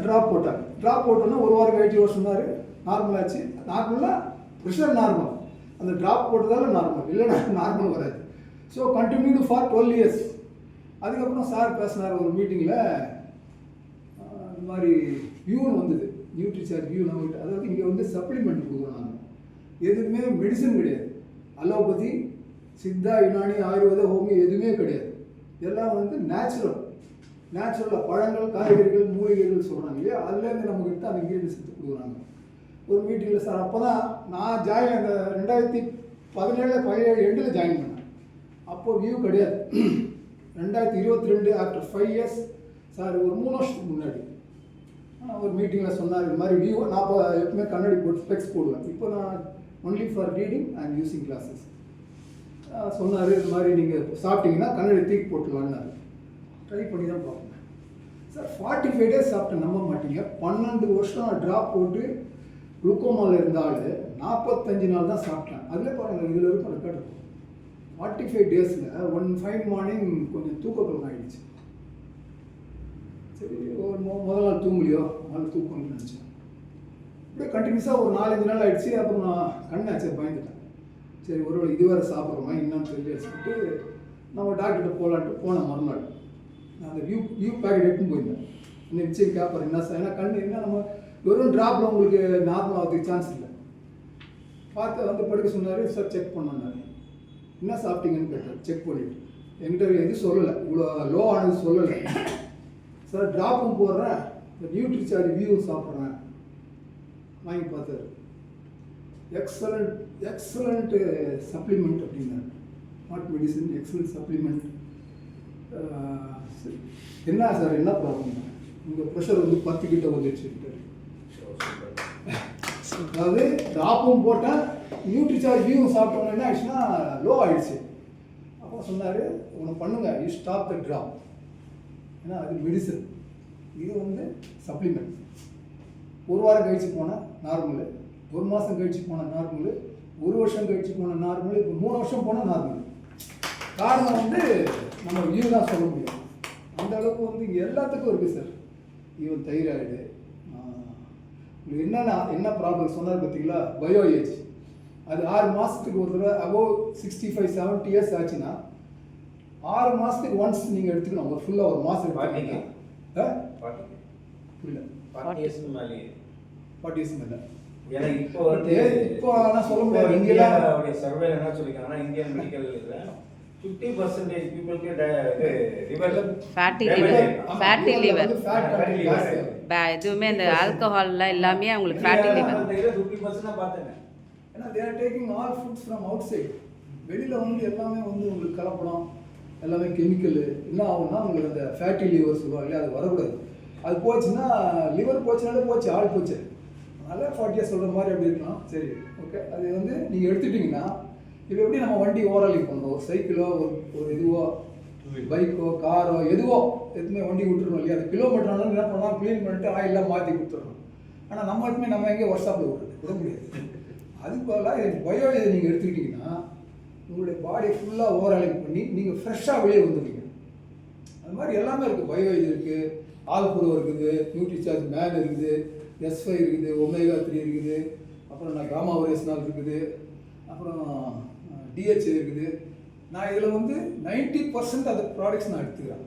Drop போட்டாங்க. Drop போட்டோன்னா ஒரு வாரம் கழிச்சு அவர் சொன்னார் நார்மலாச்சு. நார்மலாக ப்ரெஷர் நார்மல், அந்த ட்ராப் போட்டதால நார்மல், இல்லைன்னா நார்மல் வராது. So continued for 12 years. அதுக்கப்புறம் சார் பேசினார் ஒரு மீட்டிங்கில், இந்த மாதிரி வியூன்னு வந்தது, நியூட்ரிசார்ஜ் வியூ நம்மகிட்ட. அதாவது இங்கே வந்து சப்ளிமெண்ட் கொடுக்குறோம் நாங்கள், எதுவுமே மெடிசன் கிடையாது. அலோபதி, சித்தா, யுனானி, ஆயுர்வேத, ஹோமி எதுவுமே கிடையாது. எல்லாம் வந்து நேச்சுரலாக பழங்கள், காய்கறிகள், மூலிகைகள் சொல்கிறாங்க இல்லையா, அதுலேருந்து நம்மக்கிட்ட அந்த இன்க்ரீடியன்ஸ் எடுத்து கொடுக்குறாங்க. ஒரு மீட்டிங்கில் சார், அப்போ தான் நான் அந்த 2017 எண்டில் ஜாயின் பண்ணேன். அப்போது வியூ கிடையாது. 2022 ஆஃப்டர் 5 years சார் ஒரு 3 வருஷத்துக்கு முன்னாடி ஒரு மீட்டிங்கில் சொன்னார், இது மாதிரி வியூ. நான் இப்போ எப்பவுமே கண்ணாடி போட்டு ஸ்பெக்ஸ் போடுவேன். இப்போ நான் only for reading and using classes. சொன்னார், இது மாதிரி நீங்கள் சாப்பிட்டீங்கன்னா கண்ணாடி தூக்கி போட்டுலான்னாரு. ட்ரை பண்ணி தான் பார்ப்பேன் சார். 45 days சாப்பிட்டேன், நம்ப மாட்டீங்க. 12 வருஷம் ட்ராப் போட்டு குளுக்கோமாவில் இருந்தாலும் 45 நாள் தான் சாப்பிட்டேன். அதில் பாருங்கள், இதில் இருக்கும் ரெக்கார்டு. 45 daysல ஒன் ஃபைன் மார்னிங் கொஞ்சம் தூக்கம் ஆகிடுச்சு. சரி, ஒரு முதல் நாள் தூங்கலையோ, நாள் தூக்கம்னு நினச்சேன். அப்படியே கண்டினியூஸாக ஒரு 4-5 நாள் ஆகிடுச்சு. அப்புறம் நான் கண்ணாச்சு, பயந்துட்டேன். சரி, ஒருவேளை இது வேறு சாப்பிட்றோமா என்னன்னு சொல்லி சொல்லிட்டு நம்ம டாக்டர்கிட்ட போகலான்ட்டு போனேன். மறுநாள் நான் அந்த வியூ பேக்கெட் எடுத்துன்னு போயிருந்தேன். இன்னும் நிச்சயம் கேட்பறேன் என்ன சார், ஏன்னா கண்ணு என்ன நம்ம வெறும் ட்ராப்பில் உங்களுக்கு நார்மல் ஆகிறதுக்கு சான்ஸ் இல்லை. பார்த்து வந்து படுக்க சொன்னார். சார் செக் பண்ணார், என்ன சாப்பிட்டீங்கன்னு கேட்டார். செக் பண்ணிவிட்டு என்கிட்ட எதுவும் சொல்லலை, இவ்வளோ லோ ஆனது சொல்லலை. சார் ட்ராப்பும் போடுறேன், இந்த நியூட்ரிசார்ஜ் வியூ சாப்பிட்றேன். வாங்கி பார்த்தாரு. எக்ஸலண்ட் சப்ளிமெண்ட் அப்படின்னாரு. Not medicine, excellent supplement. என்ன சார், என்ன ப்ராப்ளம்? உங்கள் ப்ரெஷர் வந்து 10 கிட்ட வந்துடுச்சு. அதாவது ட்ராப்பும் போட்டேன், நியூட்ரிசார்ஜ் வியூவும் சாப்பிட்டோம்னா என்ன ஆயிடுச்சுன்னா லோ ஆகிடுச்சு. அப்போ சொன்னார், ஒன்று பண்ணுங்க, யூ ஸ்டாப் த ட்ராப். ஏன்னா அது மெடிசன், இது வந்து சப்ளிமெண்ட். ஒரு வாரம் கழிச்சு போனால் நார்மலு, ஒரு மாதம் கழிச்சு போனால் நார்மலு, ஒரு வருஷம் கழிச்சு போனால் நார்மலு, இப்போ 3 வருஷம் போனால் நார்மல். காரணம் வந்து நம்ம வியூ தான் சொல்ல முடியும். அந்த அளவுக்கு வந்து இங்கே எல்லாத்துக்கும் இருக்குது சார். ஈவன் தைராய்டு, உங்களுக்கு என்ன ப்ராப்ளம் சொன்னார் பார்த்தீங்களா, பயோ ஏஜ். அது 6 மாதத்துக்கு ஒரு தடவை, அபோவ் 65-70 years ஆச்சுன்னா 6 மாதத்துக்கு ஒன்ஸ் நீங்கள் எடுத்துக்கணும். ஒரு ஃபுல்லாக ஒரு மாதம் எடுத்துக்கிட்டீங்க. புரியல, 40 years மேலே. ஏன்னா இப்போ ஆனால் சொல்ல முடியாது. இந்தியாவுடைய சர்வே என்ன சொல்லியிருக்காங்கன்னா, இந்தியன் மெடிக்கல் 50% பீப்புளுக்கு ஃபேட்டி லிவர். எதுவுமே இந்த ஆல்கஹாலில் எல்லாமே அவங்களுக்கு ஃபேட்டி லிவர். 50% பார்த்தேன். ஏன்னா they are taking all foods from outside. வெளியில் வந்து எல்லாமே வந்து உங்களுக்கு கலப்படம், எல்லாமே கெமிக்கல். என்ன ஆகும்னா உங்களுக்கு அந்த ஃபேட்டி லிவர் சொல்லுவாங்க இல்லையா, அது வரக்கூடாது. அது போச்சுன்னா லிவர் போச்சுனாலே போச்சு, ஆள் போச்சு. அதனால் 40 years சொல்கிற மாதிரி அப்படி இருக்கலாம். சரி, ஓகே. அது வந்து நீங்கள் எடுத்துட்டிங்கன்னா இப்போ எப்படி நம்ம வண்டி ஓவராலிங் பண்ணுறோம், ஒரு சைக்கிளோ ஒரு இதுவோ பைக்கோ காரோ எதுவோ எதுவுமே வண்டி விட்டுருணும் இல்லையா, அது கிலோமீட்டர் ஆனாலும் என்ன பண்ணலாம், க்ளீன் பண்ணிட்டு ஆயிலெலாம் மாற்றி கொடுத்துட்றோம். ஆனால் நம்ம எதுவுமே நம்ம எங்கேயும் ஒர்க் ஷாப்பில் விட முடியாது. அதுக்கு பதிலாக பயோ இதை நீங்கள் எடுத்துக்கிட்டிங்கன்னா உங்களுடைய பாடியை ஃபுல்லாக ஓவராலிங் பண்ணி நீங்கள் ஃப்ரெஷ்ஷாக வெளியே வந்துடுவீங்க. அது மாதிரி எல்லாமே இருக்குது. பயோ இது இருக்குது, ஆல்புரோ இருக்குது, நியூட்ரிசார்ஜ் மேன் இருக்குது, S5 இருக்குது, ஒமேகா 3 இருக்குது, அப்புறம் காமா ஒரேஸ்னால் இருக்குது, அப்புறம் DHA இருக்குது. நான் இதில் வந்து 90% அந்த ப்ராடக்ட்ஸ் நான் எடுத்துக்கிறேன்.